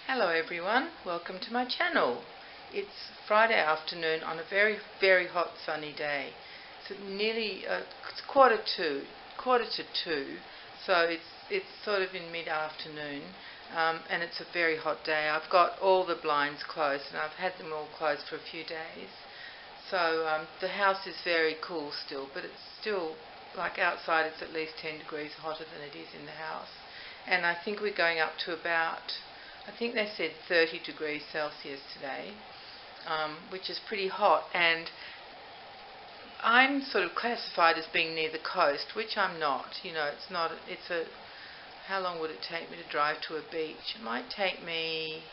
Hello everyone, welcome to my channel. It's Friday afternoon on a very, very hot sunny day. It's nearly it's quarter to two, so it's sort of in mid-afternoon, and it's a very hot day. I've got all the blinds closed and I've had them all closed for a few days. So the house is very cool still, but it's still, like outside, it's at least 10 degrees hotter than it is in the house. And I think we're going up to about, I think they said 30 degrees Celsius today, which is pretty hot. And I'm sort of classified as being near the coast, which I'm not. You know, it's not, it's a, how long would it take me to drive to a beach? It might take me,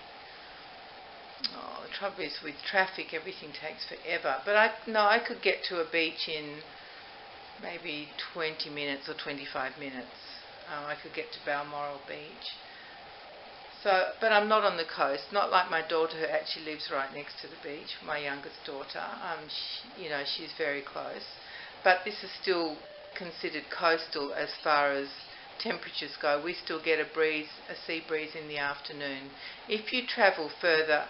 the trouble is with traffic, everything takes forever. But I could get to a beach in maybe 20 minutes or 25 minutes. I could get to Balmoral Beach. So, but I'm not on the coast, not like my daughter who actually lives right next to the beach, my youngest daughter. She's very close. But this is still considered coastal as far as temperatures go. We still get a breeze, a sea breeze in the afternoon. If you travel further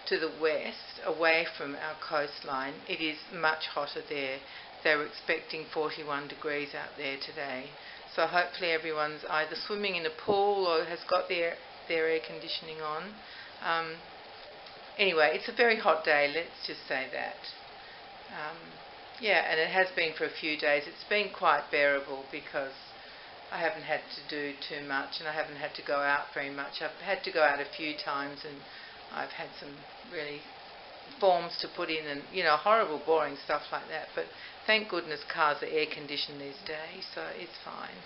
to the west, away from our coastline, it is much hotter there. They were expecting 41 degrees out there today. So hopefully everyone's either swimming in a pool or has got their air conditioning on. Anyway, it's a very hot day, let's just say that. And it has been for a few days. It's been quite bearable because I haven't had to do too much and I haven't had to go out very much. I've had to go out a few times and I've had some really forms to put in and, horrible, boring stuff like that. But thank goodness cars are air conditioned these days, so it's fine.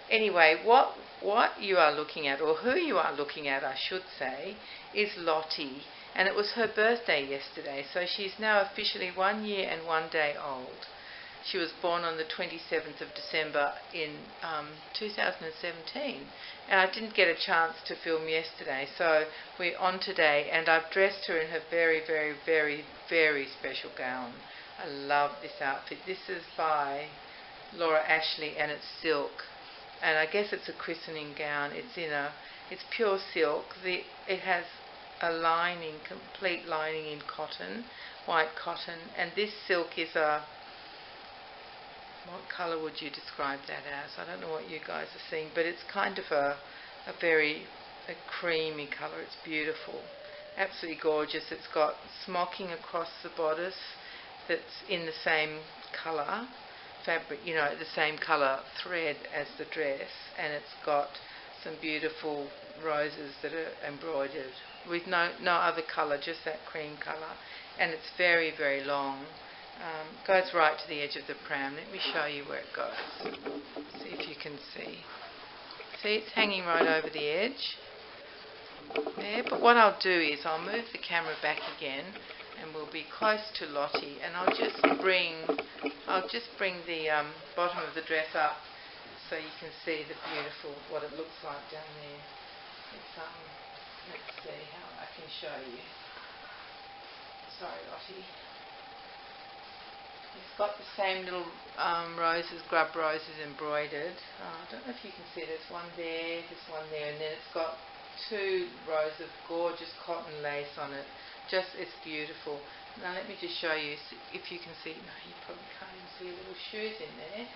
Anyway, what you are looking at, or who you are looking at, I should say, is Lottie. And it was her birthday yesterday, so she's now officially 1 year and 1 day old. She was born on the 27th of December in 2017. And I didn't get a chance to film yesterday, so we're on today. And I've dressed her in her very, very, very, very special gown. I love this outfit. This is by Laura Ashley and it's silk. And I guess it's a christening gown. It's pure silk. It has a lining, complete lining in cotton, white cotton. And this silk is what colour would you describe that as? I don't know what you guys are seeing, but it's kind of a creamy colour. It's beautiful. Absolutely gorgeous. It's got smocking across the bodice that's in the same colour fabric, the same colour thread as the dress, and it's got some beautiful roses that are embroidered with no other colour, just that cream colour, and it's very, very long. Goes right to the edge of the pram. Let me show you where it goes. See if you can see. See, it's hanging right over the edge there. But what I'll do is I'll move the camera back again and we'll be close to Lottie, and I'll just bring the bottom of the dress up so you can see what it looks like down there. It's, let's see how I can show you. Sorry, Lottie. It's got the same little grub roses embroidered. I don't know if you can see, there's one there, and then it's got 2 rows of gorgeous cotton lace on it. It's beautiful. Now let me just show you if you can see. No, you probably can't even see little shoes in there.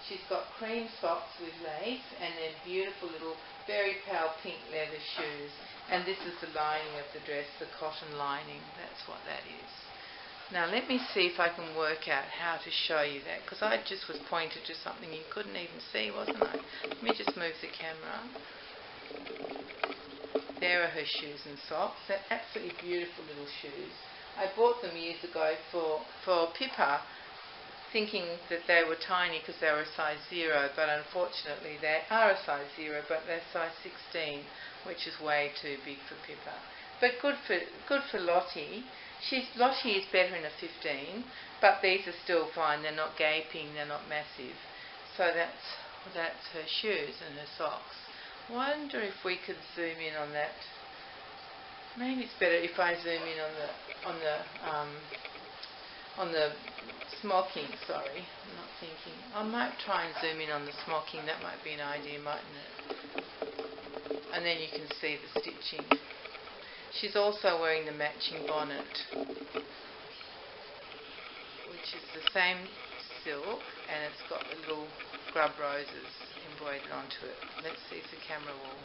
She's got cream socks with lace and then beautiful little, very pale pink leather shoes. And this is the lining of the dress, the cotton lining. That's what that is. Now let me see if I can work out how to show you that, because I just was pointed to something you couldn't even see, wasn't I? Let me just move the camera. There are her shoes and socks. They're absolutely beautiful little shoes. I bought them years ago for Pippa, thinking that they were tiny because they were a size 0, but unfortunately they are a size 0, but they're size 16, which is way too big for Pippa. But good for Lottie. Lottie is better in a 15, but these are still fine. They're not gaping, they're not massive. So that's her shoes and her socks. Wonder if we could zoom in on that. Maybe it's better if I zoom in on the smocking. Sorry, I'm not thinking. I might try and zoom in on the smocking. That might be an idea, mightn't it? and then you can see the stitching. She's also wearing the matching bonnet, which is the same silk, and it's got the little grub roses embroidered onto it. Let's see if the camera will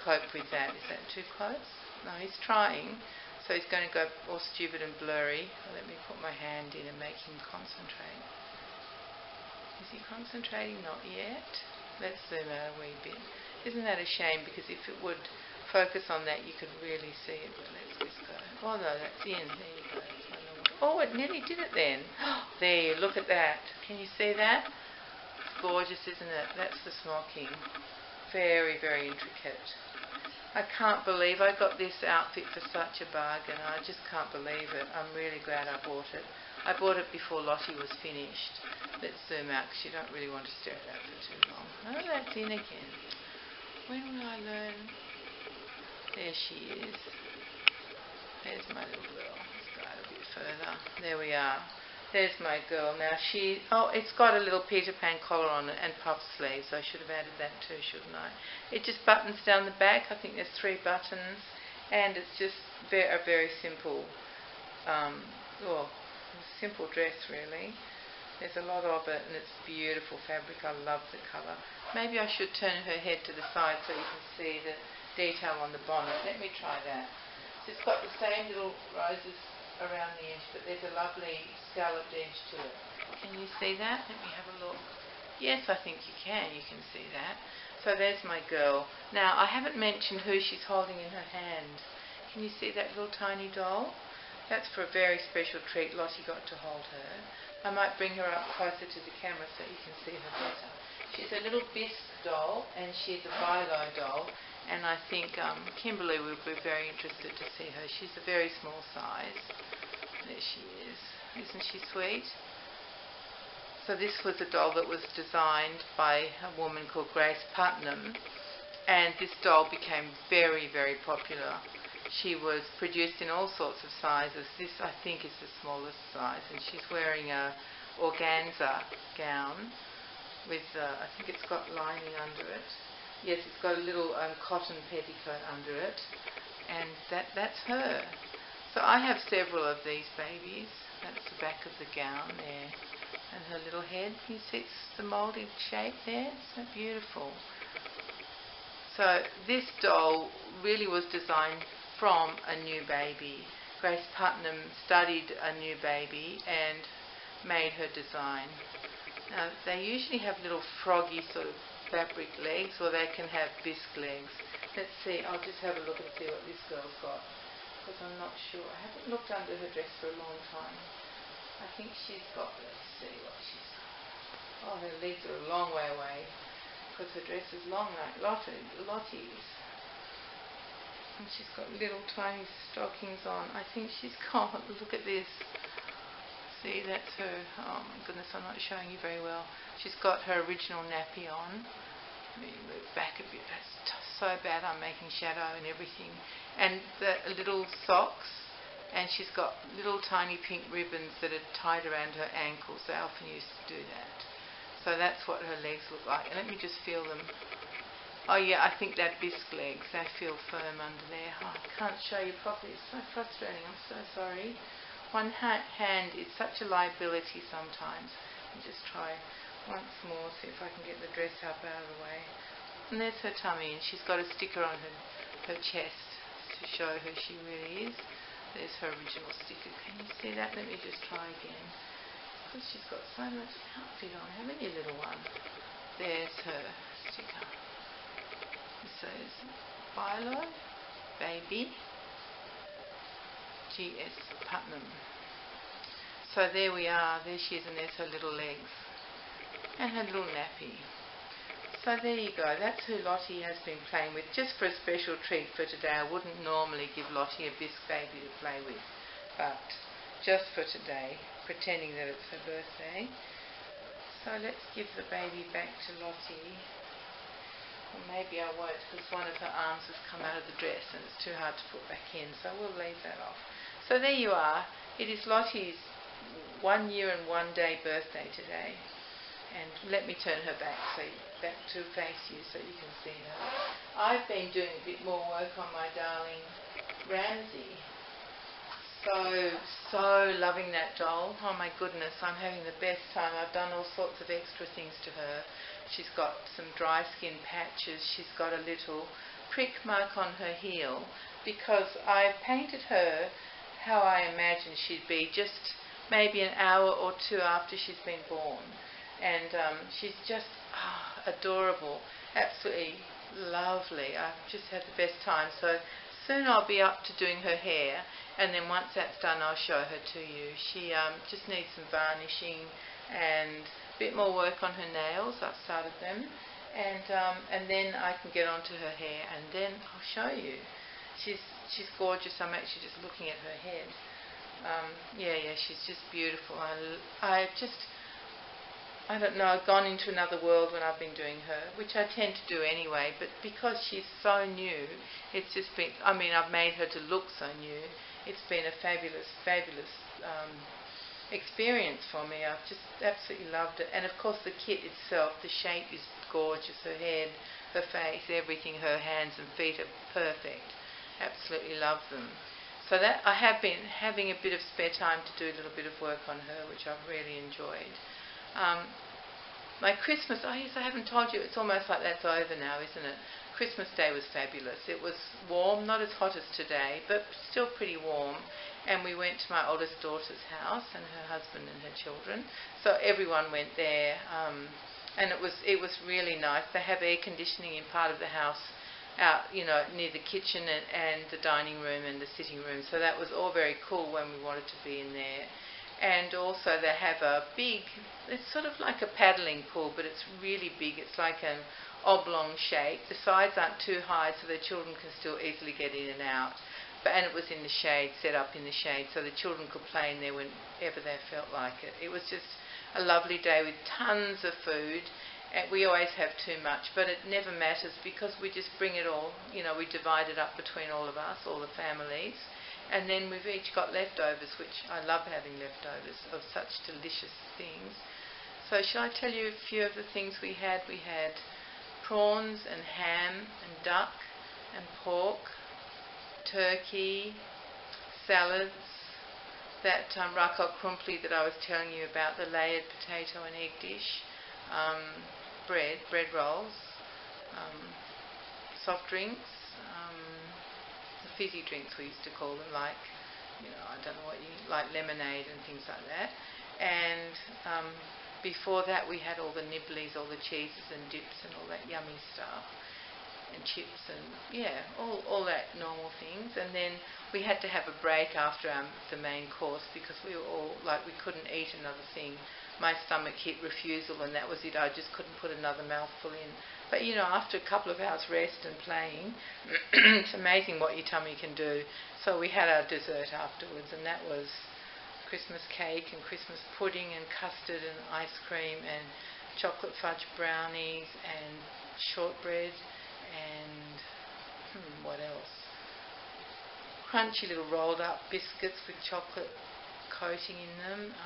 cope with that. Is that too close? No, he's trying. So he's going to go all stupid and blurry. Let me put my hand in and make him concentrate. Is he concentrating? Not yet. Let's zoom out a wee bit. Isn't that a shame? Because if it would focus on that, you could really see it. But let's just go. Oh no, that's in. There you go. Oh, it nearly did it then. There, look at that. Can you see that? It's gorgeous, isn't it? That's the smocking. Very, very intricate. I can't believe I got this outfit for such a bargain. I just can't believe it. I'm really glad I bought it. I bought it before Lottie was finished. Let's zoom out because you don't really want to stare at that for too long. Oh, that's in again. When will I learn? There she is. There's my little girl. Let's go out a bit further. There we are. There's my girl. Now it's got a little Peter Pan collar on it and puff sleeves. I should have added that too, shouldn't I? It just buttons down the back. I think there's 3 buttons, and it's just a very simple, simple dress really. There's a lot of it, and it's beautiful fabric. I love the colour. Maybe I should turn her head to the side so you can see the detail on the bonnet. Let me try that. So it's got the same little roses around the edge, but there's a lovely scalloped edge to it. Can you see that? Let me have a look. Yes, I think you can. You can see that. So there's my girl. Now, I haven't mentioned who she's holding in her hand. Can you see that little tiny doll? That's for a very special treat. Lottie got to hold her. I might bring her up closer to the camera so you can see her better. She's a little bisque doll, and she's a Bilo doll. And I think Kimberly will be very interested to see her. She's a very small size. There she is. Isn't she sweet? So this was a doll that was designed by a woman called Grace Putnam, and this doll became very, very popular. She was produced in all sorts of sizes. This, I think, is the smallest size, and she's wearing a organza gown with, I think it's got lining under it. Yes, it's got a little cotton petticoat under it, and that's her. So I have several of these babies. That's the back of the gown there, and her little head. You see it's the moulded shape there? Isn't that beautiful? So this doll really was designed from a new baby. Grace Putnam studied a new baby and made her design. Now, they usually have little froggy sort of fabric legs, or they can have bisque legs. Let's see, I'll just have a look and see what this girl's got, because I'm not sure. I haven't looked under her dress for a long time. I think she's got, let's see what she's got. Oh, her legs are a long way away, because her dress is long like Lottie's. And she's got little tiny stockings on. I think she's got, look at this. See, that's her. Oh my goodness, I'm not showing you very well. She's got her original nappy on. Let me move back a bit. That's so bad. I'm making shadow and everything. And the little socks. And she's got little tiny pink ribbons that are tied around her ankles. They often used to do that. So that's what her legs look like. And let me just feel them. Oh yeah, I think they're bisque legs. They feel firm under there. Oh, I can't show you properly. It's so frustrating. I'm so sorry. One hand is such a liability sometimes. I'll just try once more, see if I can get the dress up out of the way. And there's her tummy, and she's got a sticker on her chest to show who she really is. There's her original sticker. Can you see that? Let me just try again. Because she's got so much outfit on, haven't you, little one? There's her sticker. It says Bilo, baby, G.S. Putnam. So there we are. There she is, and there's her little legs and her little nappy. So there you go. That's who Lottie has been playing with, just for a special treat for today. I wouldn't normally give Lottie a bisque baby to play with, but just for today, pretending that it's her birthday. So let's give the baby back to Lottie. Or maybe I won't, because one of her arms has come out of the dress and it's too hard to put back in, so we'll leave that off. So there you are. It is Lottie's 1 year and 1 day birthday today. And let me turn her back so back to face you so you can see her. I've been doing a bit more work on my darling Ramsey. So loving that doll. Oh my goodness, I'm having the best time. I've done all sorts of extra things to her. She's got some dry skin patches. She's got a little prick mark on her heel because I painted her how I imagined she'd be just maybe an hour or two after she's been born. And she's just adorable, absolutely lovely. I've just had the best time. So soon I'll be up to doing her hair, and then once that's done I'll show her to you. She just needs some varnishing and a bit more work on her nails. I've started them, and then I can get onto her hair, and then I'll show you. She's gorgeous. I'm actually just looking at her head. Yeah, she's just beautiful. I don't know, I've gone into another world when I've been doing her, which I tend to do anyway, but because she's so new, it's just been, I've made her to look so new. It's been a fabulous experience for me. I've just absolutely loved it. And of course the kit itself, the shape is gorgeous, her head, her face, everything, her hands and feet are perfect. Absolutely love them. So that I have been having a bit of spare time to do a little bit of work on her, which I've really enjoyed. My Christmas, yes, I haven't told you, it's almost like that's over now, isn't it? Christmas Day was fabulous. It was warm, not as hot as today, but still pretty warm. And we went to my oldest daughter's house and her husband and her children. So everyone went there, and it was really nice. They have air conditioning in part of the house out, near the kitchen and the dining room and the sitting room. So that was all very cool when we wanted to be in there. And also they have a big, it's sort of like a paddling pool, but it's really big. It's like an oblong shape. The sides aren't too high, so the children can still easily get in and out. And it was in the shade, set up in the shade, so the children could play in there whenever they felt like it. It was just a lovely day with tons of food. And we always have too much, but it never matters because we just bring it all. We divide it up between all of us, all the families. And then we've each got leftovers, which I love having leftovers of such delicious things. So shall I tell you a few of the things we had? We had prawns and ham and duck and pork, turkey, salads, that rakok krumpli that I was telling you about, the layered potato and egg dish, bread rolls, soft drinks, fizzy drinks we used to call them, like, I don't know what like lemonade and things like that. And before that we had all the nibblies, all the cheeses and dips and all that yummy stuff, and chips and all that normal things. And then we had to have a break after the main course because we were all like, we couldn't eat another thing. My stomach hit refusal and that was it. I just couldn't put another mouthful in. But after a couple of hours rest and playing, it's amazing what your tummy can do. So we had our dessert afterwards, and that was Christmas cake and Christmas pudding and custard and ice cream and chocolate fudge brownies and shortbread and what else? Crunchy little rolled up biscuits with chocolate coating in them.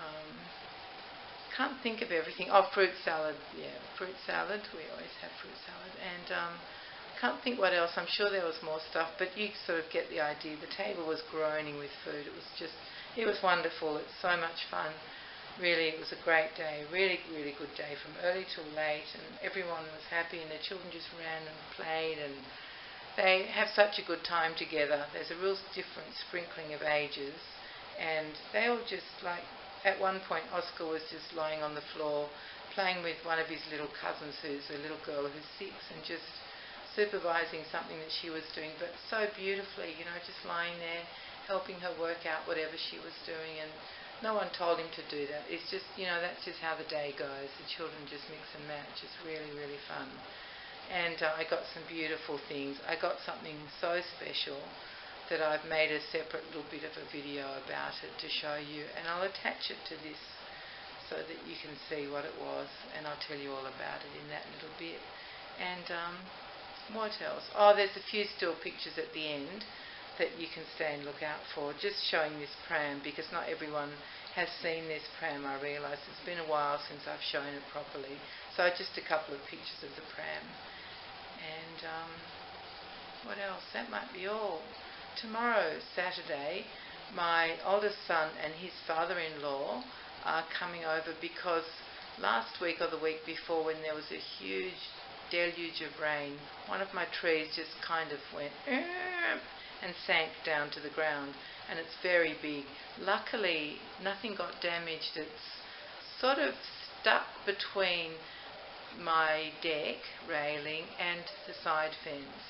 Can't think of everything. Fruit salad. Yeah, fruit salad. We always have fruit salad. And can't think what else. I'm sure there was more stuff, but you sort of get the idea. The table was groaning with food. It was wonderful. It's so much fun. Really, it was a great day. Really, really good day from early till late, and everyone was happy, and the children just ran and played, and they have such a good time together. There's a real different sprinkling of ages, and they all just like. At one point, Oscar was just lying on the floor playing with one of his little cousins, who's a little girl who's 6, and just supervising something that she was doing, but so beautifully, just lying there, helping her work out whatever she was doing, and no one told him to do that. It's just, that's just how the day goes. The children just mix and match. It's really, really fun. And I got some beautiful things. I got something so special that I've made a separate little bit of a video about it to show you, and I'll attach it to this so that you can see what it was, and I'll tell you all about it in that little bit. And what else? There's a few still pictures at the end that you can stay and look out for. Just showing this pram, because not everyone has seen this pram, I realise. It's been a while since I've shown it properly. So just a couple of pictures of the pram. And what else? That might be all. Tomorrow, Saturday, my oldest son and his father-in-law are coming over, because last week or the week before, when there was a huge deluge of rain, one of my trees just kind of went and sank down to the ground, and it's very big. Luckily, nothing got damaged. It's sort of stuck between my deck railing and the side fence.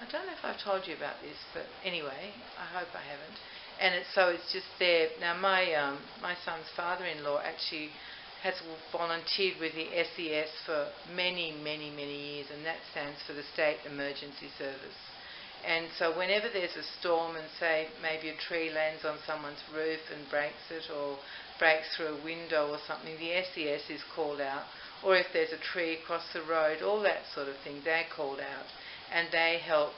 I don't know if I've told you about this, but anyway, I hope I haven't. And it's just there. Now my son's father-in-law actually has volunteered with the SES for many years, and that stands for the State Emergency Service. And so whenever there's a storm and say maybe a tree lands on someone's roof and breaks it, or breaks through a window or something, the SES is called out. Or if there's a tree across the road, all that sort of thing, they're called out. And they help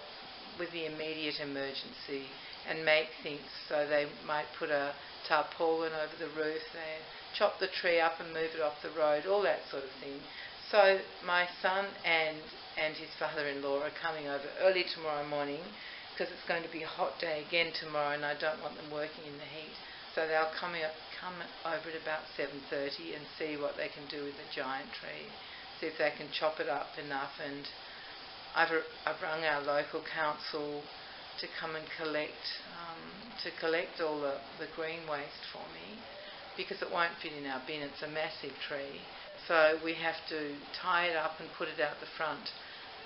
with the immediate emergency and make things. So they might put a tarpaulin over the roof, they chop the tree up and move it off the road, all that sort of thing. So my son and his father-in-law are coming over early tomorrow morning, because it's going to be a hot day again tomorrow and I don't want them working in the heat. So they'll come over at about 7:30 and see what they can do with the giant tree, see if they can chop it up enough. And I've rung our local council to come and collect all the green waste for me, because it won't fit in our bin. It's a massive tree, so we have to tie it up and put it out the front.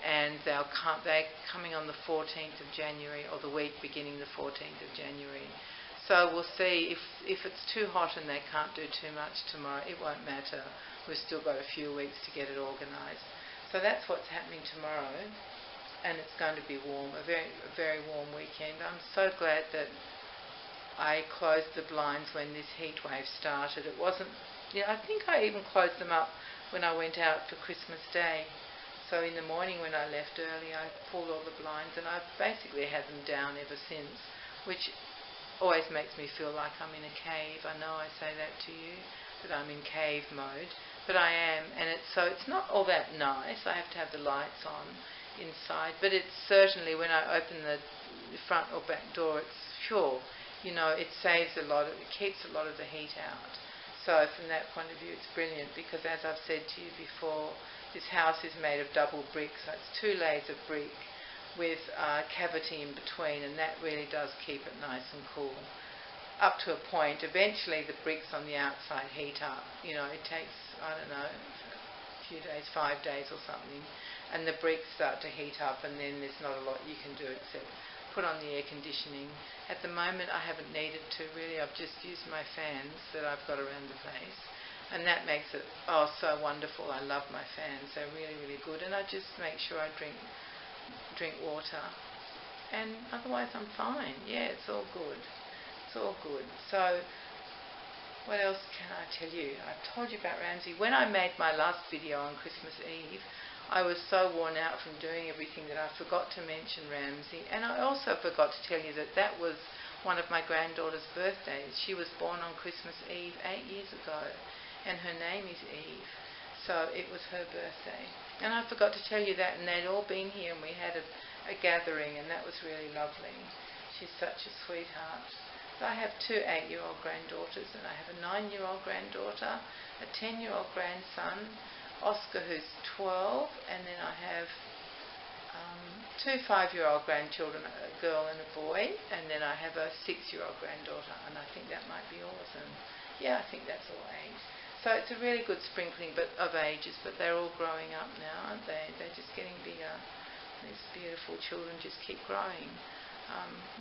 And they're coming on the 14th of January, or the week beginning the 14th of January. So we'll see. If it's too hot and they can't do too much tomorrow, it won't matter. We've still got a few weeks to get it organised. So that's what's happening tomorrow, and it's going to be warm, a very warm weekend. I'm so glad that I closed the blinds when this heat wave started. It wasn't, I think I even closed them up when I went out for Christmas Day. So in the morning when I left early, I pulled all the blinds, and I've basically had them down ever since, which always makes me feel like I'm in a cave. I know I say that to you, that I'm in cave mode, but I am, and it's not all that nice. I have to have the lights on inside, but it's certainly, when I open the front or back door, it's sure, it saves a lot, it keeps a lot of the heat out. So from that point of view, it's brilliant, because as I've said to you before, this house is made of double brick, so it's 2 layers of brick with a cavity in between, and that really does keep it nice and cool. Up to a point, eventually the bricks on the outside heat up. It takes, I don't know, a few days, 5 days or something, and the bricks start to heat up, and then there's not a lot you can do except put on the air conditioning. At the moment I haven't needed to really. I've just used my fans that I've got around the place, and that makes it so wonderful. I love my fans, they're really good, and I just make sure I drink water, and otherwise I'm fine. Yeah, it's all good. So what else can I tell you? I've told you about Ramsay. When I made my last video on Christmas Eve, I was so worn out from doing everything that I forgot to mention Ramsay, and I also forgot to tell you that was one of my granddaughter's birthdays. She was born on Christmas Eve 8 years ago, and her name is Eve. So it was her birthday. And I forgot to tell you that, and they'd all been here, and we had a gathering, and that was really lovely. She's such a sweetheart. So I have 2 8-year-old granddaughters, and I have a 9-year-old granddaughter, a 10-year-old grandson, Oscar, who's 12, and then I have 2 5-year-old grandchildren, a girl and a boy, and then I have a 6-year-old granddaughter, and I think that might be all of them. Yeah, I think that's all 8. So it's a really good sprinkling of ages, but they're all growing up now, aren't they? They're just getting bigger. These beautiful children just keep growing,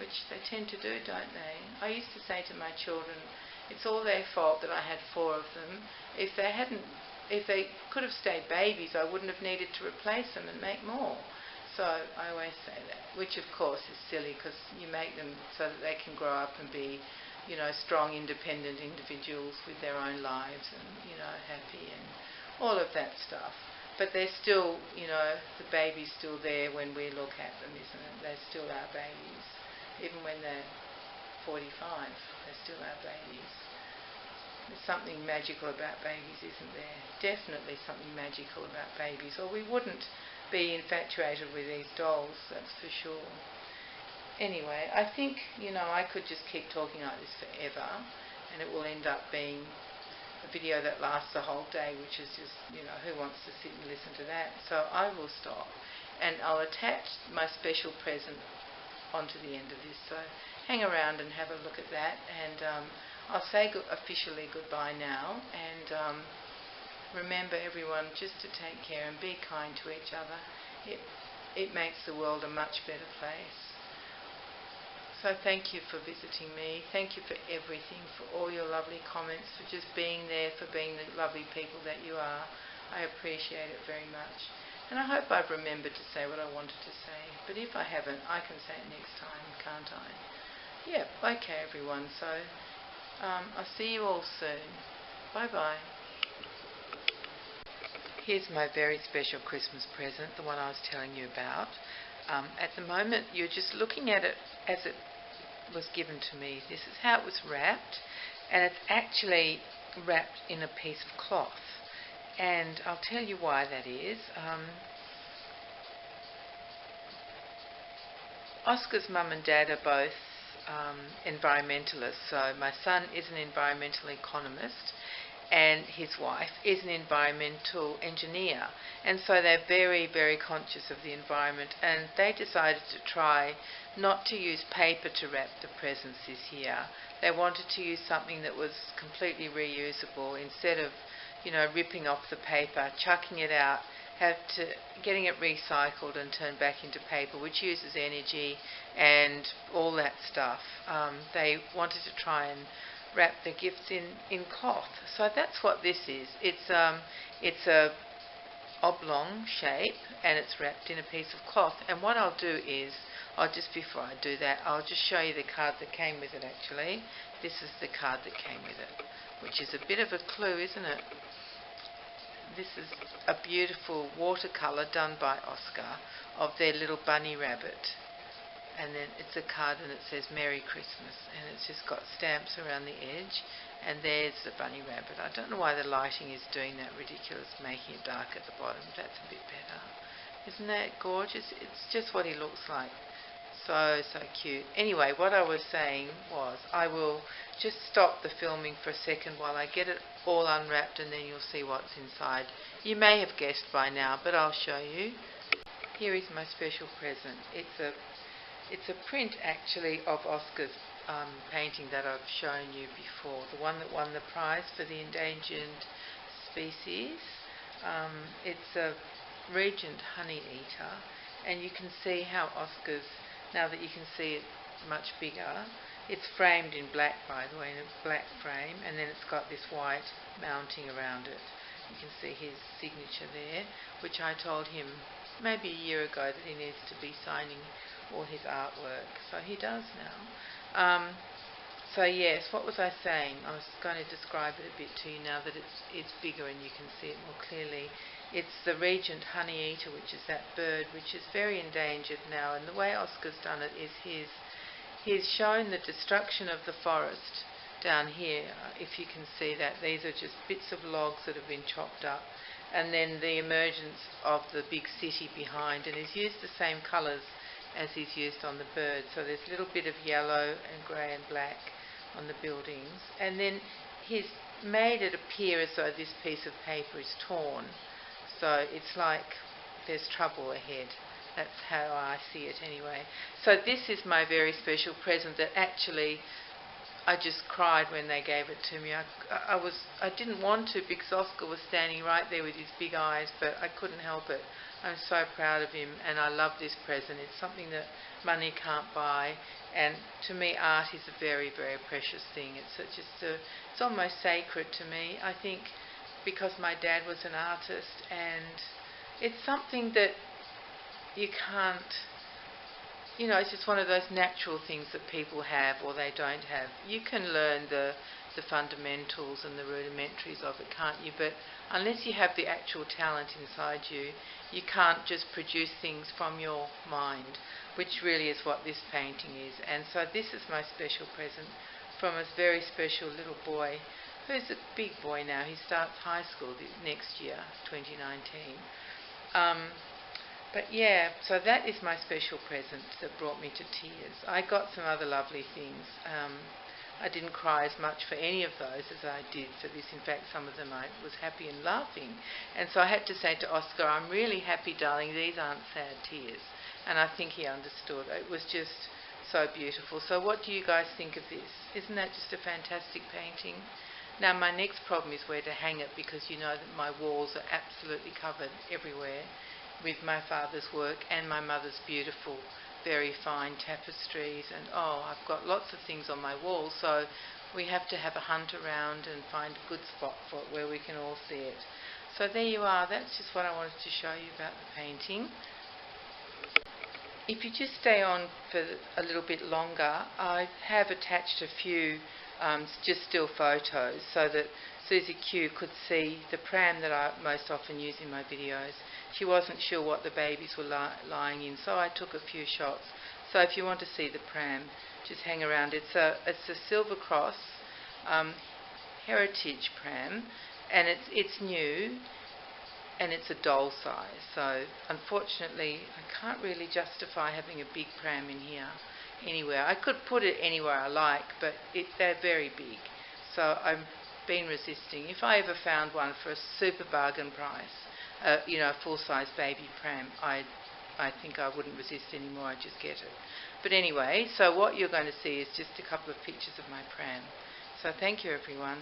which they tend to do, don't they? I used to say to my children, it's all their fault that I had 4 of them. If they could have stayed babies, I wouldn't have needed to replace them and make more. So I always say that, which of course is silly, because you make them so that they can grow up and be strong, independent individuals with their own lives and, happy and all of that stuff. But they're still, the baby's still there when we look at them, isn't it? They're still our babies. even when they're 45, they're still our babies. There's something magical about babies, isn't there? Definitely something magical about babies, or we wouldn't be infatuated with these dolls, that's for sure. Anyway, I think, I could just keep talking like this forever, and it will end up being a video that lasts the whole day, which is just, who wants to sit and listen to that? So I will stop, and I'll attach my special present onto the end of this. So hang around and have a look at that, and I'll say officially goodbye now, and remember everyone just to take care and be kind to each other. It makes the world a much better place. So thank you for visiting me. Thank you for everything, for all your lovely comments, for just being there, for being the lovely people that you are. I appreciate it very much. And I hope I've remembered to say what I wanted to say. But if I haven't, I can say it next time, can't I? Yeah, okay everyone. So I'll see you all soon. Bye-bye. Here's my very special Christmas present, the one I was telling you about. At the moment, you're just looking at it as it was given to me. This is how it was wrapped, and it's actually wrapped in a piece of cloth. And I'll tell you why that is. Oscar's mum and dad are both environmentalists. So my son is an environmental economist, and his wife is an environmental engineer, and so they're very, very conscious of the environment, and they decided to try not to use paper to wrap the presents this year. They wanted to use something that was completely reusable instead of, ripping off the paper, chucking it out, getting it recycled and turned back into paper, which uses energy and all that stuff. They wanted to try and wrap the gifts in cloth. So that's what this is. It's a oblong shape, and it's wrapped in a piece of cloth. And what I'll do is, just before I do that, I'll just show you the card that came with it actually. This is the card that came with it, which is a bit of a clue, isn't it? This is a beautiful watercolour done by Oscar of their little bunny rabbit. And then it's a card and it says Merry Christmas, and it's just got stamps around the edge, and there's the bunny rabbit. I don't know why the lighting is doing that ridiculous, making it dark at the bottom. That's a bit better. Isn't that gorgeous? It's just what he looks like. So cute. Anyway, what I was saying was I will just stop the filming for a second while I get it all unwrapped, and then you'll see what's inside. You may have guessed by now, but I'll show you. Here is my special present. It's a print actually of Oscar's painting that I've shown you before, the one that won the prize for the endangered species. It's a regent honey eater, and you can see how Oscar's, now that you can see it much bigger, it's framed in black, by the way, in a black frame, and then it's got this white mounting around it. You can see his signature there, which I told him maybe a year ago that he needs to be signing all his artwork. So he does now. So yes, what was I saying? I was going to describe it a bit to you now that it's bigger and you can see it more clearly. It's the regent honey eater, which is that bird which is very endangered now. And the way Oscar's done it is he's shown the destruction of the forest down here. If you can see that, these are just bits of logs that have been chopped up, and then the emergence of the big city behind, and he's used the same colours as he's used on the bird. So there's a little bit of yellow and grey and black on the buildings, and then he's made it appear as though this piece of paper is torn. So it's like there's trouble ahead. That's how I see it anyway. So this is my very special present that actually I just cried when they gave it to me. I didn't want to because Oscar was standing right there with his big eyes, but I couldn't help it. I'm so proud of him, and I love this present. It's something that money can't buy, and to me art is a very, very precious thing. It's almost sacred to me, I think, because my dad was an artist, and it's something that you can't, it's just one of those natural things that people have or they don't have. You can learn the fundamentals and the rudimentaries of it, can't you? But unless you have the actual talent inside you, you can't just produce things from your mind. which really is what this painting is. And so this is my special present from a very special little boy who's a big boy now. He starts high school next year, 2019. But yeah, so that is my special present that brought me to tears. I got some other lovely things. I didn't cry as much for any of those as I did for this. In fact, some of them I was happy and laughing. And so I had to say to Oscar, I'm really happy, darling, these aren't sad tears. And I think he understood. It was just so beautiful. So what do you guys think of this? Isn't that just a fantastic painting? Now my next problem is where to hang it, because you know that my walls are absolutely covered everywhere with my father's work and my mother's beautiful, very fine tapestries, and I've got lots of things on my wall, so we have to have a hunt around and find a good spot for it where we can all see it. So there you are. That's just what I wanted to show you about the painting. If you just stay on for a little bit longer, I have attached a few just still photos so that Susie Q could see the pram that I most often use in my videos. She wasn't sure what the babies were lying in, so I took a few shots. So if you want to see the pram, just hang around. It's a Silver Cross heritage pram, and it's new, and it's a doll size. So unfortunately, I can't really justify having a big pram in here anywhere. I could put it anywhere I like, but they're very big. So I've been resisting. If I ever found one for a super bargain price, a full-size baby pram, I think I wouldn't resist anymore. I'd just get it. But anyway, so what you're going to see is just a couple of pictures of my pram. So thank you, everyone.